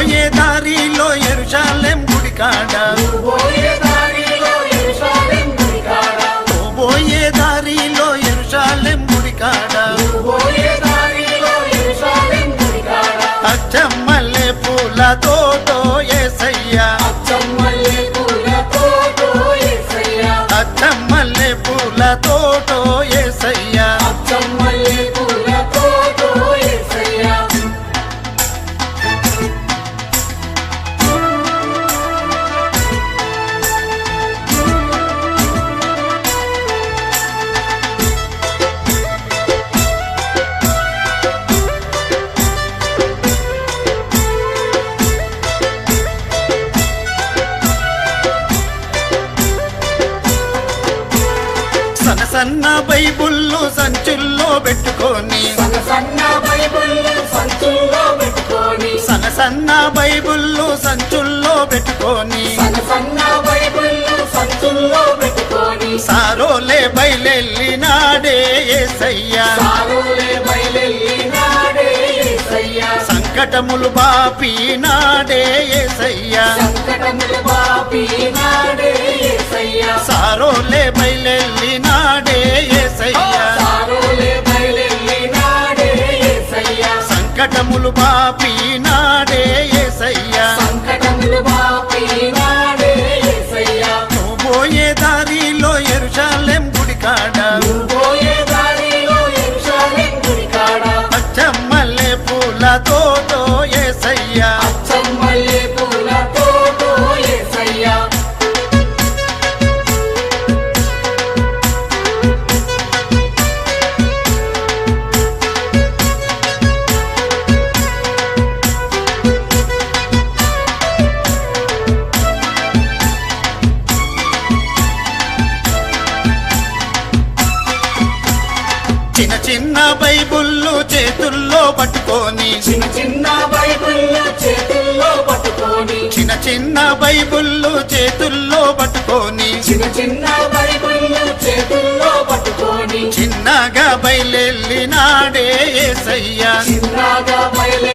పోయే దారిలో యెరూషలేం గుడి కాడ పోయే దారిలో యెరూషలేం గుడి కాడ పోయే దారిలో యెరూషలేం గుడి కాడ పోయే దారిలో యెరూషలేం గుడి కాడ అచ్చమల్లె పూలతోటో యేసయ్యా అచ్చమల్లె పూలతోటో యేసయ్యా అచ్చమల్లె పూలతోటో యేసయ్యా అచ్చమల్లె పూలతోటో యేసయ్యా సన్న బైబుల్లు సంచుల్లో పెట్టుకొని సన్న బైబిల్ సంచుల్లో పెట్టుకొని సన్న బైబుల్లు సంచుల్లో పెట్టుకొని సన్న బైబిల్ సంచుల్లో పెట్టుకొని సారోలే బయలెల్లినాడే యేసయ్యా సారులే బయలెల్లినాడే యేసయ్యా సంకటములు బాపినాడే యేసయ్యా సంకటములు బాపినాడే యేసయ్యా సారోలే బయలెల్లినాడే యేసయ్యా సారులే బయలెల్లినాడే యేసయ్యా సంకటములు బాపినాడే యేసయ్యా సంకటములు బాపినాడే యేసయ్యా నువ్వు పోయే దారిలో యెరూషలేం గుడి కాడ పోయే దారిలో యెరూషలేం గుడి కాడ అచ్చమల్లె పూలతోటో యేసయ్యా అచ్చమల్లె పూలతోటో యేసయ్యా చిన్న చిన్న బైబుల్లు చేతుల్లో పట్టుకొని చిన్న చిన్న బైబిల్ చేతుల్లో పట్టుకొని చిన్న చిన్న బైబుల్లు చేతుల్లో పట్టుకొని చిన్న చిన్న బైబిల్ చేతుల్లో పట్టుకొని చిన్నగా బయలెల్లినాడే యేసయ్యా